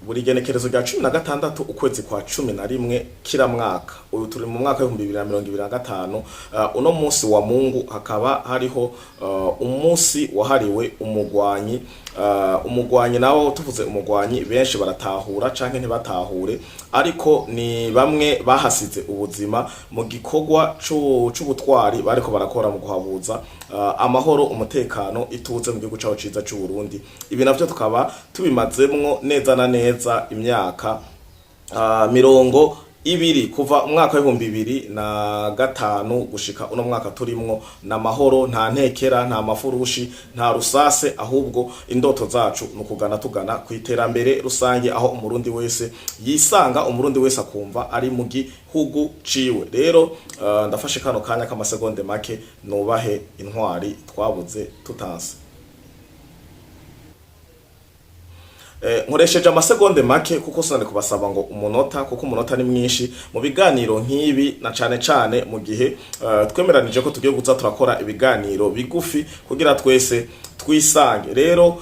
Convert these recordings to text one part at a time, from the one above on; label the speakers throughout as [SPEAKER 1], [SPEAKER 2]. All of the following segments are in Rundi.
[SPEAKER 1] buri genekerezo rya 16 ukwezi kwa 11 kila mwaka. Uyu turi mu mwaka wa 2025. Uno munsi wa Mungu hakaba hariho umunsi wahariwe umugwanyi. Umugwanyi nawo tuvuze umugwanyi benshi baratahura canke ntibatahure, ariko ni bamwe bahasize ubuzima mu gikorwa c'ubutwari bariko barakora mu guhabuza amahoro, umutekano, ituze mu gihugu caho ciza c'u Burundi. Ibi navyo tukaba tubimazemwo neza na neza imyaka 20 kuva umwaka wa 2005 gushika uno mwaka turimwo na mahoro, nta ntekera, nta mafurushi, nta rusase, ahubwo indoto zacu nukugana tugana kwiterambere rusange, aho umurundi wese yisanga, umurundi wese akumva ari mu gihugu ciwe. Rero ndafashe kano kanya k'amasegonde make nubahe intwari twabuze tutanse. Nkoresheje amasegonde make kuko sonane kubasaba ngo umunota, kuko umunota ni mwinshi mu biganiro nk'ibi, na cane mu gihe twemeranije ko tugiye guza turakora ibiganiro bigufi kugira twese twisange. Rero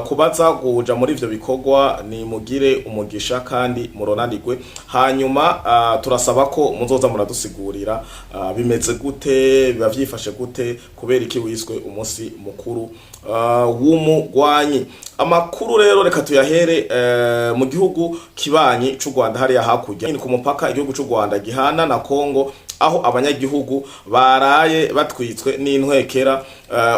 [SPEAKER 1] kubaza kuja muri ivyo bikorwa ni mugire umugisha kandi muronanirwe. Hanyuma turasaba ko muzoza muradusigurira bimeze gute, biba vyifashe gute, kubera iki wiswe umunsi mukuru w'umugwanyi. Amakuru rero reka tuyahere mu gihugu kibanyi c'u Rwanda hariya hakurya ku mupaka igihugu c'u Rwanda gihana na Kongo, aho abanyagihugu baraye batwitswe n'intwekera.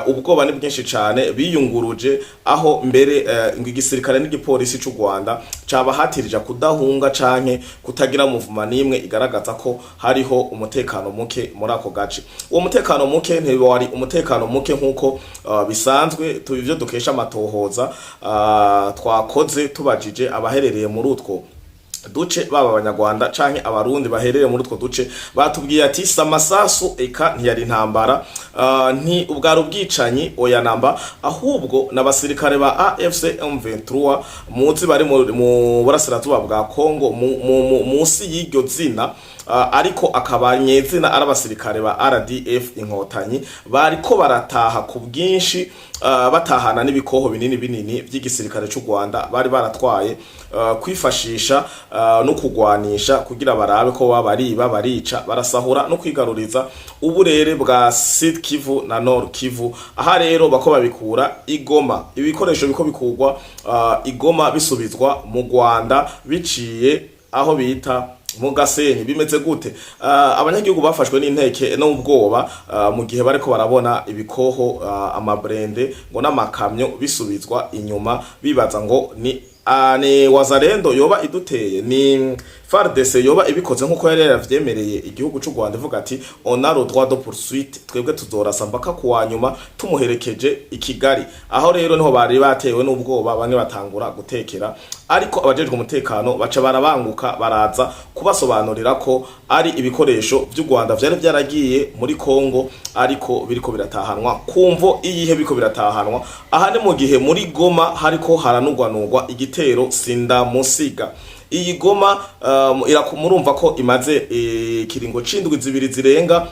[SPEAKER 1] Ubwoba ni bwinshi cyane, biyunguruje aho mbere igisirikare n'igipolisi c'u Rwanda cabahatirija kudahunga canke kutagira muvuma nimwe igaragaza ko hariho umutekano muke muri ako gace. Uwo mutekano muke ntiwari umutekano muke nkuko bisanzwe tubivyo dukesha amatohoza twakoze tubajije abaherereye muri utwo duce, baba abanyarwanda canke abarundi baherereye muri utwo duce. Batubwiye ati samasasu eka ntiyari intambara, nti ubwari ubwicanyi oya namba, ahubwo n'abasirikare ba AFC M23 muzi bari mu burasirazuba bwa Kongo munsi y'iryo zina, ariko akabanyezina arabasirikare ba RDF inkotanyi bariko barataha ku bwinshi, batahana n'ibikoho binini by'igisirikare cy'u Rwanda bari baratwaye kwifashisha no kugwanisha kugira barabe ko bariba, barica, barasahura no kwigaruriza uburere bwa Sud Kivu na Nord Kivu. Aha rero bako babikura Igoma, ibikoresho biko bikugwa Igoma bisubizwa mu Rwanda biciye aho bita mu Gasenyi. Bimeze gute? Abanyagihugu bafashwe n'inteke n'ubwoba mu gihe bariko barabona ibikoho amabrende ngo n'amakamyo bisubizwa inyuma, bibaza ngo ni wazalendo yoba iduteye, ni FARDC yoba ibikoze nkuko yari yaravyemereye igihugu c'u Rwanda, ivuga ati on a le droit de poursuite, twebwe tuzorasa mpaka kuwa nyuma tumuherekeje i Kigali. Aho rero niho bari batewe n'ubwoba, bamwe batangura gutekera, ariko abajejwe umutekano baca barabanguka baraza kubasobanurira ko ari ibikoresho by'u Rwanda vyari byaragiye muri Kongo, ariko biriko biratahanwa kumvo iyihe biriko biratahanwa. Aha ni mu gihe muri Goma hariko haranugwanugwa igitero SINDAMUSIGA. Iyi Goma murumva ko imaze kiringo c'indwi zibiri zirenga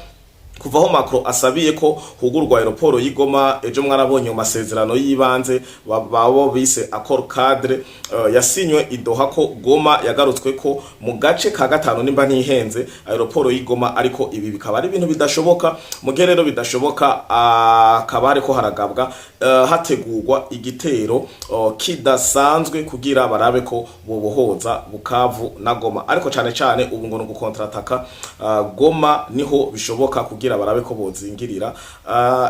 [SPEAKER 1] kuva aho Macron asabiye ko hugurwa aeroport y'Igoma. Ejo mwarabonye mu masezerano y'ibanze babo bise accord cadre yasinywe idoha ko Goma yagarutswe ko mu gace ka gatanu nimba ntihenze aeroport y'Igoma, ariko ibi bikaba ari ibintu bidashoboka. Mugihe rero bidashoboka akaba ariko haragabwa hategurwa igitero kidasanzwe kugira barabe ko bobohoza Bukavu na Goma, ariko cane ubu ngo no gukontrataka Goma niho bishoboka kugira barabe ko bozingirira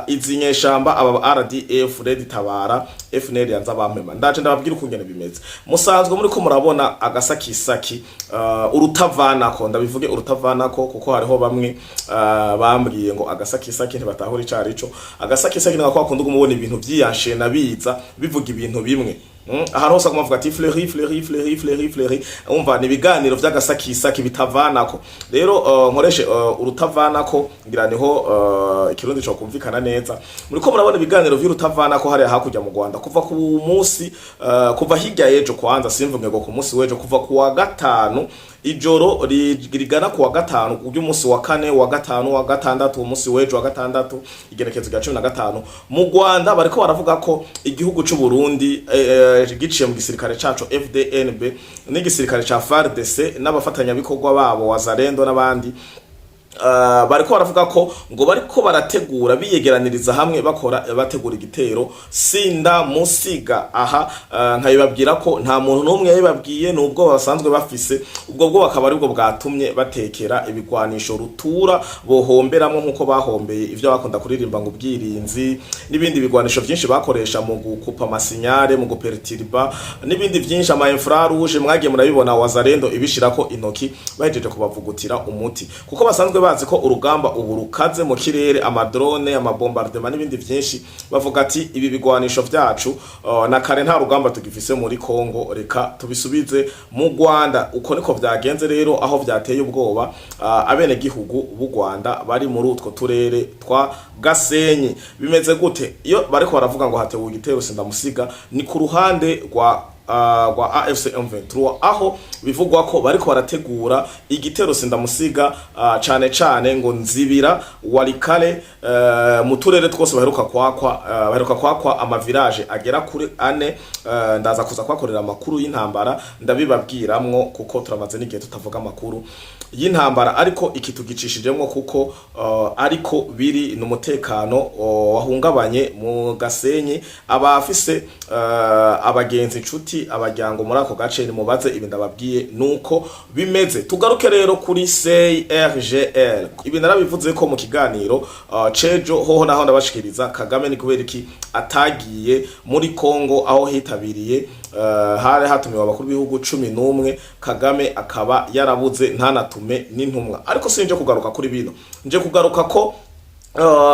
[SPEAKER 1] izi nyeshamba aba RDF Red Tabara FNL yanza bampema. Ndaje ndababwira ukungene bimeze. Musanzwe muri ko murabona agasakisaki urutavanako, ndabivuge urutavanako kuko hariho bamwe bambwiye ngo agasakisaki ntibatahura icari ico. Agasakisaki nako akunda kumubona ibintu vyiyanshe nabiza bivuga ibintu bimwe. Aha hose kumavuga ati fleury umva ni biganiro vy'agasakisaki bitavanako. Rero nkoreshe urutavanako ngira niho ikirundi cyo kumvikana neza. Muri ko murabona ibiganiro vy'urutavanako hariya hakurya mu Rwanda kuva ku munsi kuva hirya yejo kwanza simvuge ngo ku munsi wejo kuva ku wa gatanu ijoro rigana ku wa gatanu umunsi wa kane wa gatanu wa gatandatu umunsi wejo wa gatandatu igenekezo rya 15 mu Rwanda bariko baravuga ko igihugu cy'u Burundi giciye mu gisirikare cacu FDNB n'igisirikare ca RDC n'abafatanya bikorwa babo wazarendo n'abandi bariko baravuga ko ngo bariko barategura biyegeraniriza hamwe bategura igitero SINDAMUSIGA aha nkayibabwira ko nta muntu n'umwe yababwiye nubwo basanzwe bafise ubwo bwo bakaba aribwo bwatumye batekera ibigwanisho rutura bohomberamo nkuko bahombeye ivyo bakunda kuririmba ngo ubwirinzi n'ibindi bigwanisho byinshi bakoresha mu gukupa amasinyare mu guperturba n'ibindi byinshi ama infrarouge mwagiye murabibona wazarendo ibishirako intoki bahejeje kubavugutira umuti kuko basanzwe bazi ko urugamba ubu rukaze mu kirere amadrone amabombardement n'ibindi byinshi bavuga ati ibi bigwanisho vyacu na kare nta rugamba tugifise muri Kongo reka tubisubize mu Rwanda uko niko vyagenze rero aho vyateye ubwoba abene gihugu b'u Rwanda bari muri utwo turere twa Gasenyi bimeze gute iyo bariko baravuga ngo hatewe igitero SINDAMUSIGA ni ku ruhande rwa AFC M23 aho bivugwa ko bariko barategura igitero SINDAMUSIGA cane cane ngo nzibira warikale mu turere twose baheruka kwakwa ama village agera kuri 4 ndaza kuza kwakorera amakuru y'intambara ndabibabwiramwo kuko turamaze n'igihe tutavuga amakuru y'intambara ariko ikitugicishijemwo kuko ariko biri n'umutekano wahungabanye mu Gasenyi abafise abagenzi inshuti abajyango muri ako gace ni mubaze ibi ndababwiye nuko bimeze tugaruke rero kuri CIRGL ibi narabivuze ko mu kiganiro cejo hoho naho ndabashikiriza Kagame ni kubera iki atagiye muri Kongo aho hitabiriye hare hatumiwe abakuru b'ibihugu 11 Kagame akaba yarabuze ntanatume n'intumwa ariko sinje kugaruka kuri bino nje kugaruka ko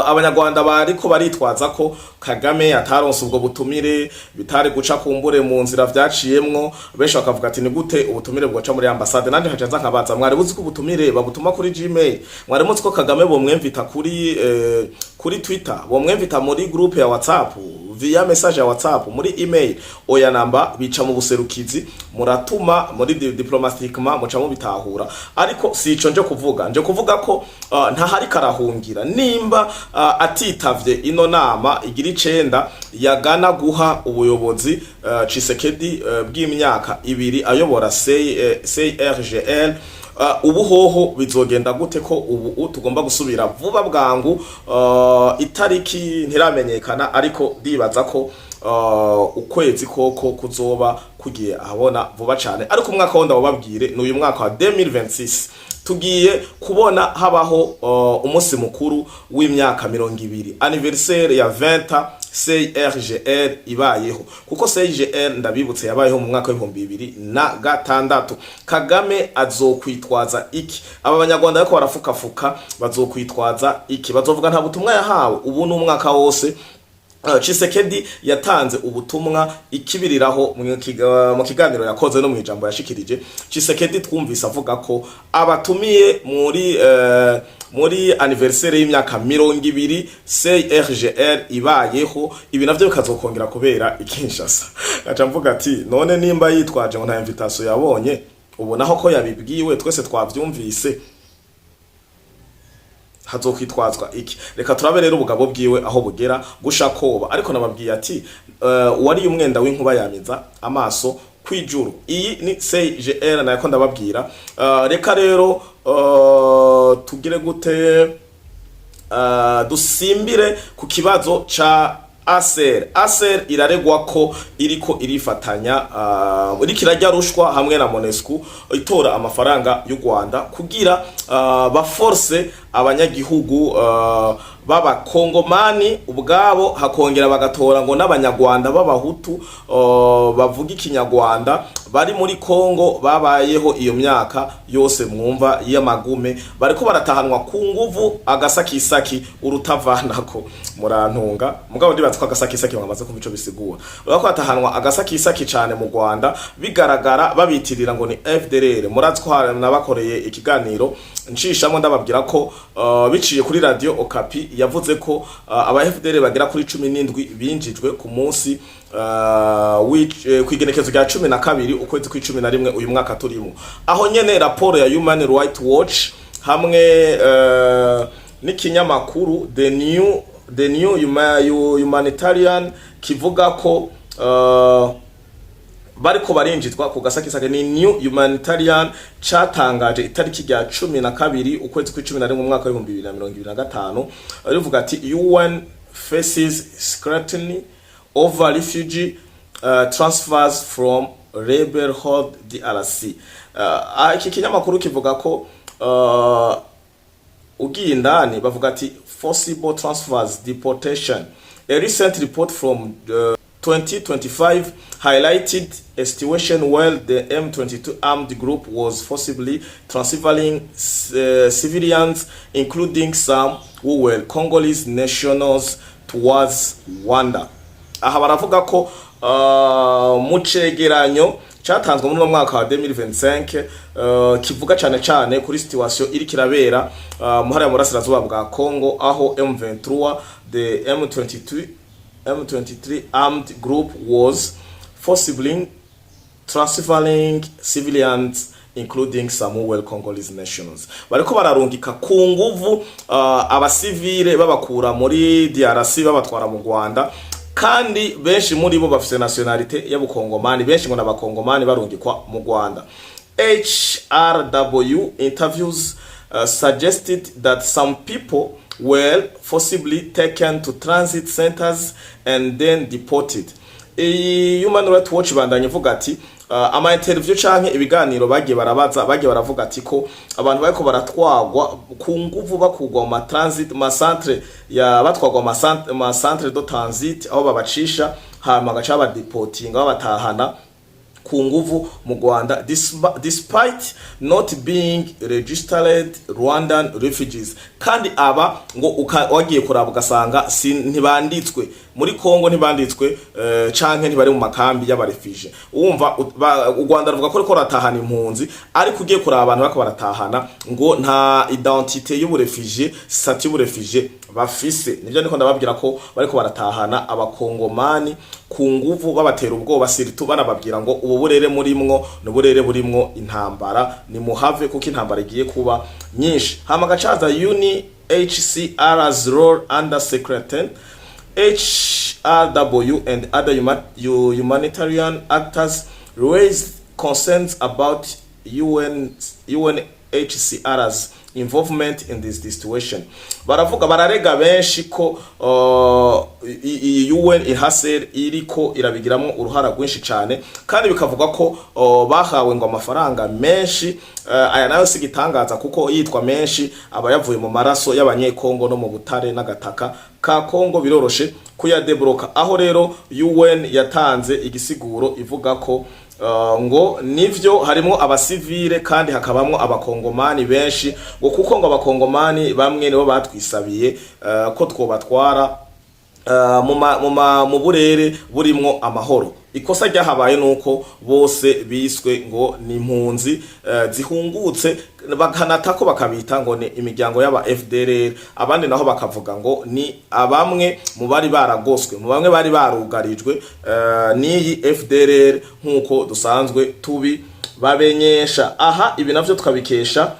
[SPEAKER 1] abanyarwanda bariko baritwaza ko Kagame ataronse ubwo butumire bitari guca kumbure mu nzira vyaciyemwo benshi bakavuga ati ni gute ubutumire bwoca muri ambassade nanje hacanza nkabaza mwari buzi ko ubutumire babutuma kuri Gmail mwari muzi ko Kagame bomwemvita kuri Twitter bomwemvita muri groupe ya WhatsApp via message ya WhatsApp muri email oya namba bica mu buserukizi muratuma muri diplomatiquement muca mu bitahura ariko sico nje kuvuga ko ntahari karahungira nimba atitavye ino nama igira 9 yagana guha ubuyobozi Tshisekedi bw'imyaka 2 ayobora CIRGL ubuhoho bizogenda gute ko ubu tugomba gusubira vuba bwangu itariki ntiramenyekana ariko dibaza ko ukwezi koko kuzoba kugiye ahabona vuba cyane ariko umwaka wonda wababwire n'uyu mwaka wa 2026 tugiye kubona habaho umunsi mukuru w'imyaka 20 anniversaire ya 20 CIRGL ibayeho kuko CIRGL ndabibutse yabayeho mu mwaka wa 2006 Kagame azokwitwaza iki aba banyarwanda ariko barafukafuka bazokwitwaza iki bazovuga nta butumwa yahawe ubu n'umwaka wose Tshisekedi yatanze ubutumwa ikibiriraho mu kiganiro yakoze no mu ijambo yashikirije Tshisekedi twumvise avuga ko abatumiye muri anniversaire y'imyaka 20 CIRGL ibayeho ibi navyo bikazokongera kubera ikinshasa aca mvuga ati none nimba yitwaje ngo nta invitation yabonye ubu naho ko yabibwiwe twese twavyumvise hazokwitwazwa iki reka turabe rero ubugabo bwiwe aho bugera gushakoba ariko nababwiye ati wari umwenda w'inkuba yamiza amaso kwijuru iyi ni CIRGL nako ndababwira reka rero tugire gute dusimbire ku kibazo ca AZITABA iraregwa ko iriko irifatanya irikirajya rushwa hamwe na MONUSCO itora amafaranga y'u Rwanda kugira ba force abanyagihugu baba Kongomani ubwabo hakongera bagatora ngo n'abanyarwanda b'abahutu bavuga ikinyarwanda bari muri Kongo babayeho iyo myaka yose mwumva y'amagume bariko baratahanwa ku nguvu agasakisaki urutavanako murantunga mugabo ndibaza ko agasakisaki bamaze kumva ico bisigura urako atahanwa agasakisaki cyane mu Rwanda bigaragara babitirira ngo ni FDLR murazi ko nabakoreye ikiganiro nshishamo ndababwira ko biciye kuri radio Okapi yavuze ko aba FDLR bagera kuri 17 binjijwe ku munsi kwigenekezo rya 12 ukwezi kwa 11 uyu mwaka turimo. Aho nyene raporo ya Human Rights Watch hamwe n'ikinyamakuru the new humanitarian kivuga ko bariko barinjitwa ku gasakisake ni New Humanitarian catangaje itariki rya 12 ukwezi kwa 11 mu mwaka wa 2025 rivuga ati UN faces scrutiny over refugee transfers from rebel-held DRC. Iki kinyamakuru kivuga ko ugiye indani bavuga ati forcible transfers, deportation. A recent report from 2025 highlighted a situation where the M22 armed group was forcibly transferring civilians, including some who were Congolese nationals, towards Rwanda. Aha baravuga ko mu cegeranyo cyatanzwe muri mwaka wa 2025 kivuga cyane kuri situation iri kirabera mu hariya murasirazuba bwa Congo, aho M23 the M23 armed group was forcibly transferring civilians, including some who were Congolese nationals. Bariko bararungika ku nguvu abasivile babakura muri DRC babatwara mu Rwanda, kandi benshi muri bo bafite nationalite y'abukongomani, benshi ngo n'abakongomani barungikwa mu Rwanda. HRW interviews suggested that some people were forcibly taken to transit centers and then deported. Human Rights Watch bandanye vuga ati ama interview canke ibiganiro bagiye baravuga ati ko abantu bariko baratwagwa ku nguvu bakugwa mu transit ma centre ya batwagwa ma centre de transit aho babacisha hama gacha ba deporting aho batahana ku nguvu mu Rwanda, despite not being registered Rwandan refugees. Kandi aba ngo wagiye kuraba ugasanga ntibanditswe muri Kongo, ntibanditswe canke ntibari mu makambi y'abarefugee. Umva u Rwanda ruvuga ko riko ratahana impunzi, ariko ugiye kuraba abantu bako baratahana ngo nta identité y'uburefugee, statut y'uburefugee bafise. Nivyo niko ndababwira ko bariko baratahana abakongomani ku nguvu babatera ubwoba, siritu banababwira ngo ubu burere murimwo n'uburere burimwo intambara, ni muhave kuko intambara igiye kuba nyinshi. Hama gacaza UNHCR's role under secretary HRW and other humanitarian actors raised concerns about UNHCR's involvement in this situation. Baravuga bararega benshi ko UNHCR iriko irabigiramo uruhara rwinshi cyane, kandi bikavuga ko bahawe ngo amafaranga menshi. Aya nayo sigitangaza kuko yitwa menshi aba yavuye mu maraso y'abanyekongo no mu butare n'agataka ka Kongo, biroroshe kuyadebloka. Aho rero UN yatanze igisiguro ivuga ko ngo nivyo harimo abasivile kandi hakabamwo abakongomani benshi, ngo kuko ngo abakongomani bamwe nibo batwisabiye ko twobatwara mu burere burimwo amahoro. Ikosa ryahabaye nuko bose biswe ngo ni impunzi zihungutse, bakanatako bakabita ngo ni imiryango y'aba FDLR, abandi naho bakavuga ngo ni abamwe mu bari baragoswe, mu bamwe bari barugarijwe n'iyi FDLR nkuko dusanzwe tubi babenyesha. Aha ibi navyo tukabikesha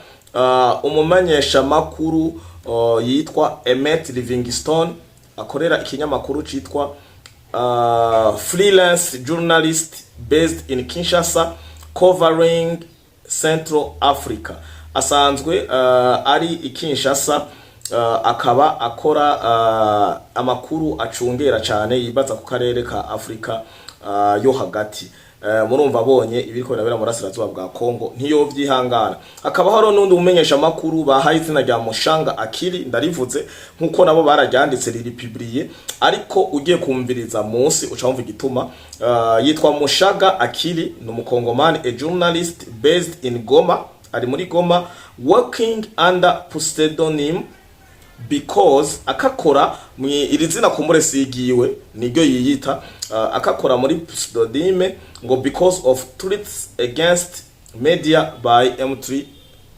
[SPEAKER 1] umumanyesha makuru yitwa Emmett Livingstone, akorera ikinyamakuru citwa freelance journalist based in Kinshasa covering Central Africa. Asanzwe ari ikinshasa, akaba akora amakuru acungera cyane yibaza ku karere ka Afrika yo hagati. Murumva abonye ibiriko birabera mu rasirazuba bwa Kongo ntiyo vyihangana. Akaba haro nundi umenyesha makuru bahaye izina rya Mushanga Akili, ndarivuze nkuko nabo bararyanditse riripubliye, ariko ugiye kumviriza munsi ucamva igituma. Yitwa Mushaga Akili, numukongomani, a journalist based in Goma, ari muri Goma, working under pseudonym because akakora iri zina kumure sigiwe niryo yiyita, akakora muri pseudonym ngo because of threats against media by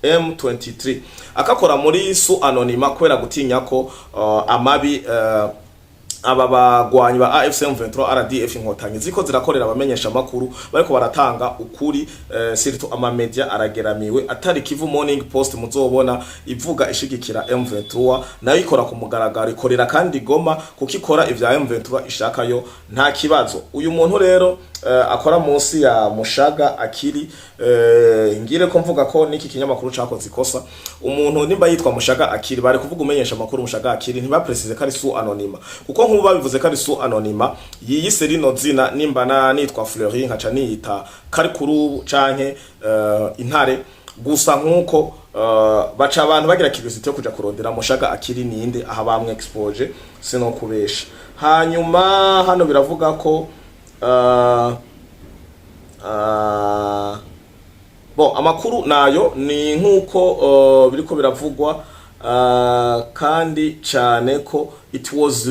[SPEAKER 1] M23, akakora muri su anonyma kwera gutinya ko amabi aba bagwanyi ba AFC M23 RDF inkotanyi ziko zirakorera abamenyesha makuru bariko baratanga ukuri surtout ama media arageramiwe atari Kivu Morning Post muzobona ivuga ishigikira M23 nayo ikora ku mugaragaro ikorera kandi Goma kukikora ivya M23 ishakayo nta kibazo. Uyu muntu rero akora munsi ya Mushaga Akili ngire ko mvuga ko niki kinyamakuru cakoze ikosa. Umuntu nimba yitwa Mushaga Akili bari kuvuga umenyesha makuru Mushaga Akili ntiba precise kari su anonyma kuko nkuba bivuze kari su anonyma yiyise rino zina nimba nitwa Fleury nkaca niyita kari kuru canke intare gusa nkuko baca abantu bagira curiosity yo kuja kurondera Mushaga Akili ninde aha bamwe expose sino kubesha. Hanyuma hano biravuga ko bon amakuru nayo ni nkuko biriko biravugwa kandi cyane ko it was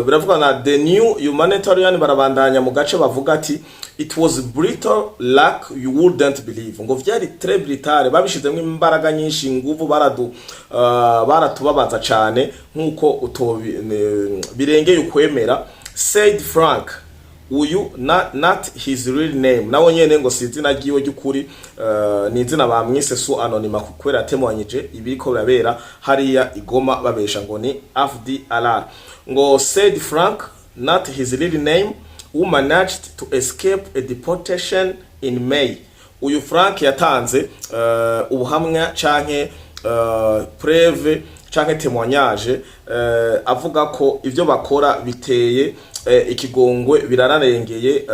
[SPEAKER 1] biravuga na the new humanitarian barabandanya mu gace bavuga ati it was brutal like you wouldn't believe ngo vyari très brutal babishizemo imbaraga nyinshi nguvu baratubabaza cyane nkuko birengeye ukwemera said Frank uyu not his real name nawe nyene ngo sizina giwe ryukuri ni izina bamwise su anonyma kukwera atemwanyije ibiriko birabera hariya Igoma babesha ngo ni FDLR ngo said Frank not his real name who managed to escape a deportation in May. Uyu Frank yatanze ubuhamya canke preuve canke témoignage avuga ko ivyo bakora biteye ikigongwe birararengeye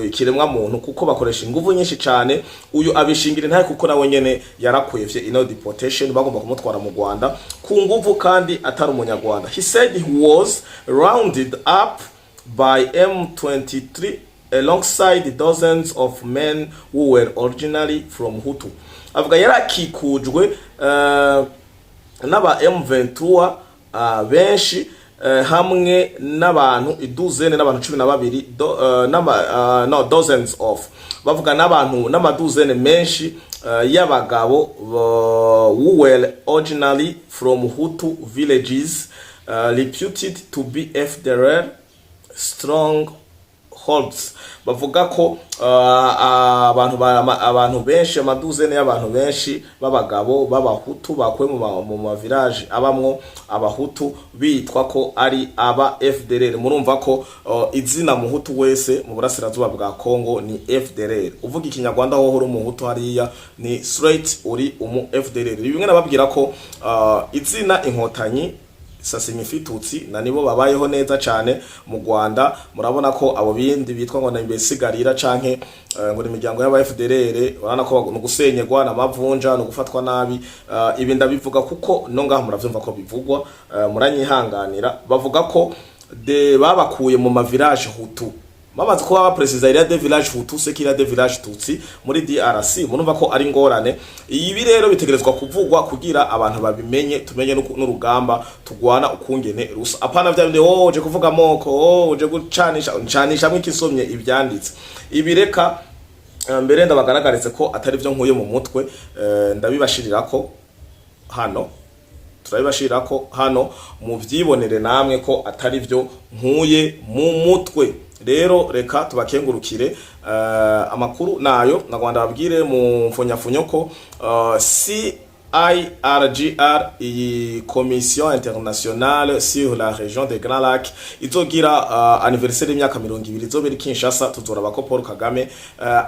[SPEAKER 1] ikiremwa muntu kuko bakoresha inguvu nyinshi cyane. Uyu abishingira ntaye kuko nawe nyene yarakwevye ino deportation bagomba kumutwara mu Rwanda ku nguvu kandi atari umunyarwanda. He said he was rounded up by M23 alongside dozens of men who were originally from Hutu. Avuga yarakikujwe n'aba M23 benshi hamwe n'abantu iduzene n'abantu 12 no dozens of bavuga n'abantu n'amaduzene menshi y'abagabo who were originally from Hutu villages reputed to be FDLR strong holds. Bavuga ko abantu benshi amaduzene y'abantu benshi babagabo b'abahutu bakwe mu mavirage abamwo abahutu bitwa ko ari aba FDLR. Murumva ko izina muhutu wese mu burasirazuba bwa Kongo ni FDLR. Uvuga ikinyarwanda ho horo umuhutu hariya ni straight uri umu FDLR. Bimwe nababwira ko izina inkotanyi sasimifitutsi na nibo babayeho neza cyane mu Rwanda. Murabona ko abo bindi bitwa ngo na imbesigarira canke ngo ni imiryango y'aba FDLR urana ko no gusenyegwa na mavunja no gufatwa nabi. Ibi ndabivuga kuko no ngaho muravyumva ko bivugwa muranyihanganira. Bavuga ko de babakuye mu mavirage Hutu mabazi ko aba precisa ira de village Hutu sekira de village Tutsi muri DRC. Murumva ko ari ngorane. Ibi rero bitegerezwa kuvugwa kugira abantu babimenye tumenye n'urugamba tugwana ukungene rusa. Apana vyabinde uje kuvuga moko uje gucanisha mwikisomye ibyanditse. Ibireka mbere ndabagaragaritse ko atari byo nkuye mu mutwe ndabibashirira ko hano turabibashirira ko hano mu vyibonere namwe ko atari byo nkuye mu mutwe. Rero reka tubakengurukire amakuru nayo nagwanda babwire mu mfonyafunyo ko IGITERO iyi Commission internationale sur la région des Grands Lacs izogira anniversaire y'imyaka 20 izobera Kinshasa. Tuzoraba ko Paul Kagame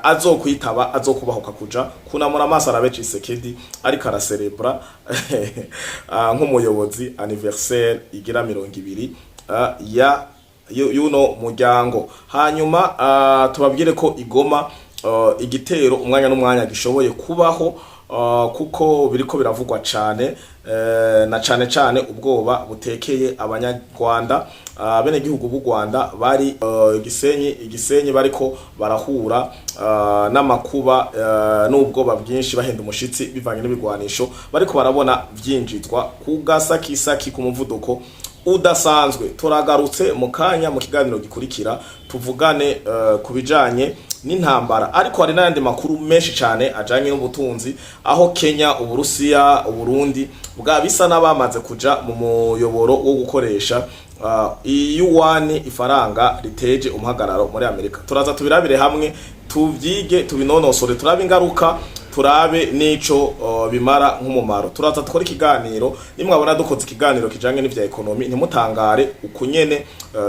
[SPEAKER 1] azokwitaba azokubahuka kuja kunamura amaso arabe Tshisekedi ariko aracelebra nk'umuyobozi anniversaire igira 20 ya yuno muryango. Hanyuma tubabwire ko Igoma igitero umwanya n'umwanya gishoboye kubaho kuko biriko biravugwa cyane na cyane ubwoba butekeye abanyarwanda bene gihugu b'u Rwanda bari igisenyi bariko barahura n'amakuba n'ubwoba bwinshi bahenda umushitsi bivanye n'ibigwanisho bariko barabona byinjizwa ku gasakisaki ku muvuduko udasanzwe. Turagarutse mu kanya mu kiganiro gikurikira tuvugane kubijanye n'intambara. Ariko hari n'ayandi makuru menshi cyane ajanye n'ubutunzi, aho Kenya, Uburusiya, Uburundi bwa bisa n'abamaze kuja mu muyoboro wo gukoresha yuan, ifaranga riteje umuhagararo muri Amerika. Turaza tubirabire hamwe, tuvyige, tubinonosore, turabe ingaruka, turabe nico bimara nk'umumaro. Turaza tukora ikiganiro, nimwabona dukoze ikiganiro kijanye n'ivya ekonomi, ntimutangare ukunyene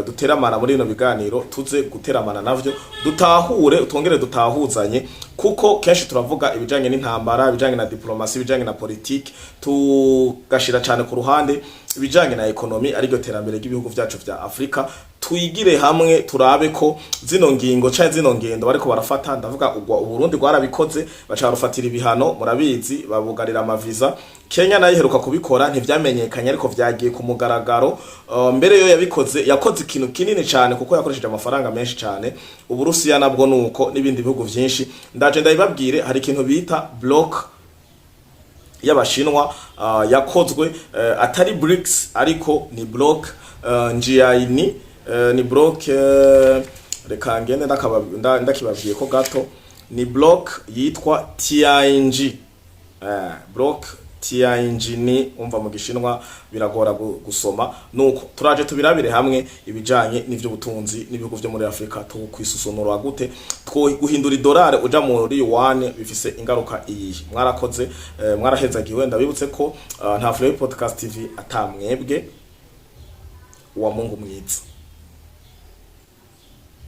[SPEAKER 1] duteramana muri bino biganiro, tuze guteramana navyo, dutahure, utongere dutahuzanye, kuko kenshi turavuga ibijanye n'intambara, ibijanye na diplomasi, ibijanye na politiki, tugashira cyane ku ruhande ibijanye na ekonomi ari ryo terambere ry'ibihugu vyacu vya Afrika. Twigire hamwe turabe ko zino ngingo cyane zino ngendo bariko barafata, ndavuga Uburundi rwarabikoze baca rufatira ibihano, murabizi babugarira amaviza. Kenya nayo iheruka kubikora, ntivyamenyekanye ariko vyagiye ku mugaragaro. Mbere yo yabikoze, yakoze ikintu kinini cyane kuko yakoresheje amafaranga menshi cyane. Uburusiya nabwo nuko, n'ibindi bihugu vyinshi. Ndaje ndabibabwire, hari ikintu bita block y'Abashinwa yakozwe, atari BRICS ariko ni block NGINI, ni block reka ngende ndakibabwiye ko gato, ni block yitwa TING, block TING ni umva mu gishinwa biragora gusoma. Nuko turaje tubirabire hamwe ibijanye n'ivyo butunzi n'ibihugu vyo muri Afrika, tukwisusonora gute guhindura idolari uja muri yuan bifise ingaruka iyi. Mwarakoze, mwarahezagiwe. Ndabibutse ko nta Free Podcast TV atamwebwe wa Mungu mwiza.